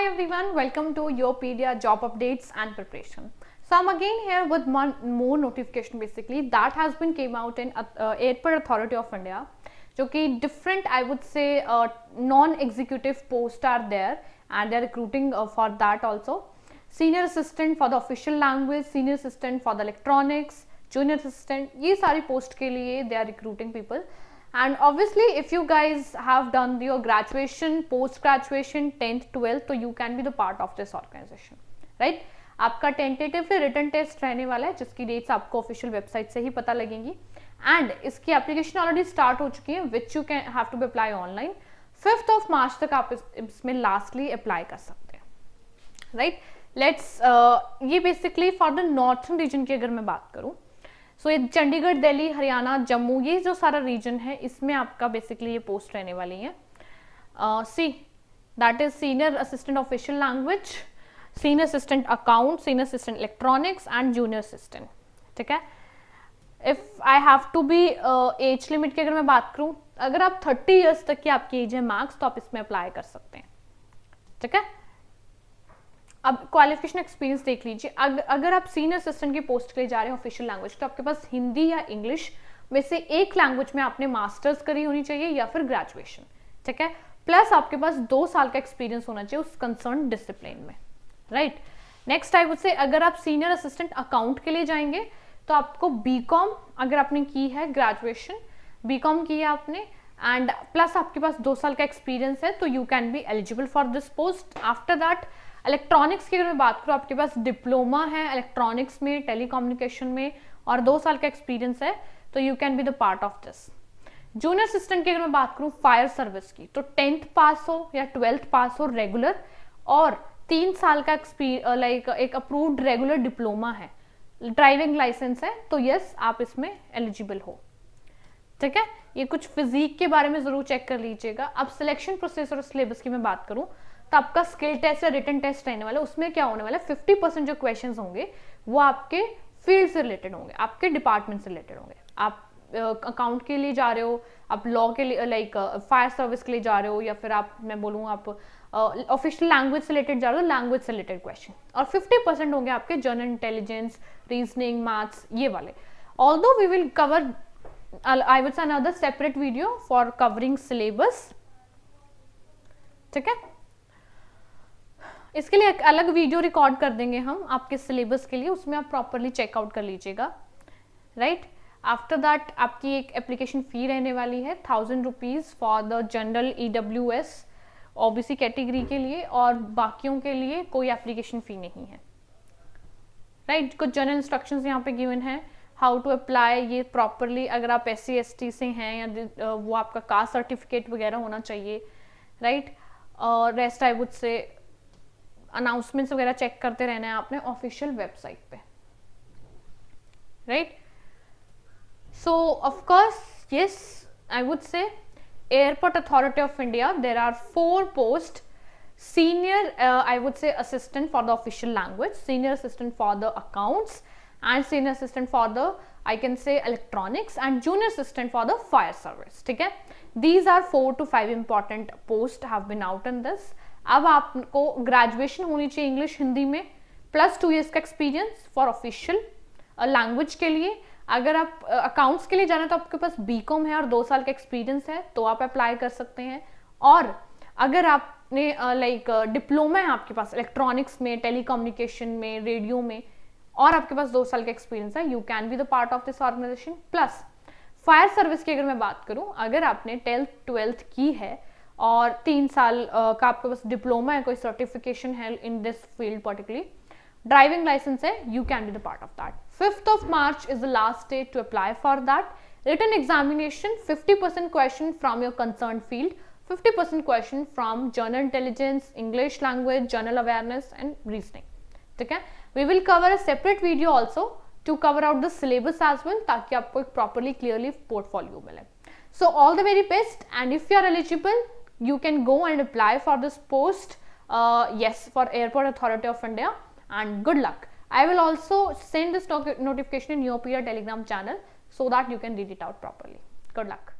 everyone, welcome to Yopedia job updates and preparation. So I'm again here with one more notification basically that has been came out in Airport Authority of India. जो कि different I would say non-executive posts are there and they are recruiting for that also. Senior assistant for the official language, senior assistant for the electronics, junior assistant, ये सारी post के लिए they are recruiting people. And obviously if you guys have done your graduation, post graduation, 10th 12th, तो you can be the part of this organization, right? आपका tentatively written test रहने वाला है जिसकी डेट्स आपको official website से ही पता लगेंगी एंड इसकी एप्लीकेशन ऑलरेडी स्टार्ट हो चुकी है which you can have to be apply online 5th of March तक आप इसमें लास्टली अप्लाई कर सकते हैं, राइट? लेट्स ये basically for the northern region की अगर मैं बात करूं सो ये चंडीगढ़, दिल्ली, हरियाणा, जम्मू, ये जो सारा रीजन है इसमें आपका बेसिकली ये पोस्ट रहने वाली है. See that is senior assistant official language, senior assistant account, senior assistant electronics and junior assistant. ठीक है. If I have to be age limit की अगर मैं बात करूं, अगर आप 30 ईयर्स तक की आपकी एज है मैक्स तो आप इसमें अप्लाई कर सकते हैं. ठीक है. अब क्वालिफिकेशन एक्सपीरियंस देख लीजिए. अगर आप सीनियर असिस्टेंट की पोस्ट के लिए जा रहे हैं ऑफिशियल लैंग्वेज तो आपके पास हिंदी या इंग्लिश में से एक लैंग्वेज में आपने मास्टर्स करी होनी चाहिए या फिर ग्रेजुएशन. ठीक है. प्लस आपके पास 2 साल का एक्सपीरियंस होना चाहिए उस कंसर्न डिसिप्लिन में, राइट? नेक्स्ट आई वुड से अगर आप सीनियर असिस्टेंट अकाउंट के लिए जाएंगे तो आपको बीकॉम अगर आपने की है, ग्रेजुएशन बीकॉम की है आपने एंड प्लस आपके पास 2 साल का एक्सपीरियंस है तो you can be eligible for this post. After that electronics की अगर मैं बात करूँ आपके पास डिप्लोमा है इलेक्ट्रॉनिक्स में, टेलीकम्युनिकेशन में और 2 साल का एक्सपीरियंस है तो you can be the part of this. Junior assistant की अगर मैं बात करूँ फायर सर्विस की तो 10th पास हो या 12th पास हो रेगुलर और 3 साल का लाइक एक अप्रूव्ड रेगुलर डिप्लोमा है, ड्राइविंग लाइसेंस है तो यस आप इसमें एलिजिबल हो. ठीक है. ये कुछ फिजिक के बारे में जरूर चेक कर लीजिएगा. अब सिलेक्शन प्रोसेस और सिलेबस की मैं बात करूं तो आपका स्किल टेस्ट या रिटन टेस्ट रहने वाला है. उसमें क्या होने वाला है 50% जो क्वेश्चंस होंगे वो आपके फील्ड से रिलेटेड होंगे, आपके डिपार्टमेंट से रिलेटेड होंगे. आप अकाउंट के लिए जा रहे हो, आप लॉ के लिए लाइक फायर सर्विस के लिए जा रहे हो या फिर आप मैं बोलूँ आप ऑफिशियल लैंग्वेज से रिलेटेड जा रहे हो, लैंग्वेज से रिलेटेड क्वेश्चन. और 50% होंगे आपके जनरल इंटेलिजेंस, रीजनिंग, मैथ्स, ये वाले. Although we will cover I would say another separate video for covering syllabus. ठीक है. इसके लिए एक अलग वीडियो रिकॉर्ड कर देंगे हम आपके सिलेबस के लिए, उसमें आप प्रॉपरली चेकआउट कर लीजिएगा, राइट? आफ्टर दैट आपकी एक एप्लीकेशन फी रहने वाली है 1000 rupees for the general EWS OBC category के लिए और बाकियों के लिए कोई एप्लीकेशन फी नहीं है, राइट? कुछ जनरल इंस्ट्रक्शंस यहाँ पे गिवन है हाउ टू अप्लाई ये प्रॉपरली. अगर आप SC ST से हैं या वो आपका कास्ट सर्टिफिकेट वगैरह होना चाहिए, राइट? और रेस्ट आई वुड से अनाउंसमेंट्स वगैरह चेक करते रहना है आपने ऑफिशियल वेबसाइट पे, right? So of course, yes, I would say Airport Authority of India, there are 4 posts. Senior, I would say assistant for the official language, senior assistant for the accounts and senior assistant for the, I can say electronics and junior assistant for the fire service. ठीक है. These are 4 to 5 important posts have been out in this. अब आपको graduation होनी चाहिए English Hindi में plus 2 years का experience for official language के लिए. अगर आप अकाउंट्स के लिए जाना तो आपके पास बीकॉम है और 2 साल का एक्सपीरियंस है तो आप अप्लाई कर सकते हैं. और अगर आपने लाइक डिप्लोमा है आपके पास इलेक्ट्रॉनिक्स में, टेलीकम्युनिकेशन में, रेडियो में और आपके पास 2 साल का एक्सपीरियंस है you can be the part of this organization. Plus fire service की अगर मैं बात करूं, अगर आपने 10th 12th की है और 3 साल का आपके पास डिप्लोमा है, कोई सर्टिफिकेशन है in this field particularly, driving licence है, you can be the part of that. 5th of March is the last day to apply for that. Written examination, 50% question from your concerned field, 50% question from general intelligence, English language, general awareness and reasoning. ठीक है. We will cover a separate video also to cover out the syllabus as well ताकि आपको एक properly clearly portfolio मिले. So all the very best and if you are eligible, you can go and apply for this post. Yes, for Airport Authority of India. And good luck. I will also send this notification in Yopedia Telegram channel so that you can read it out properly. Good luck.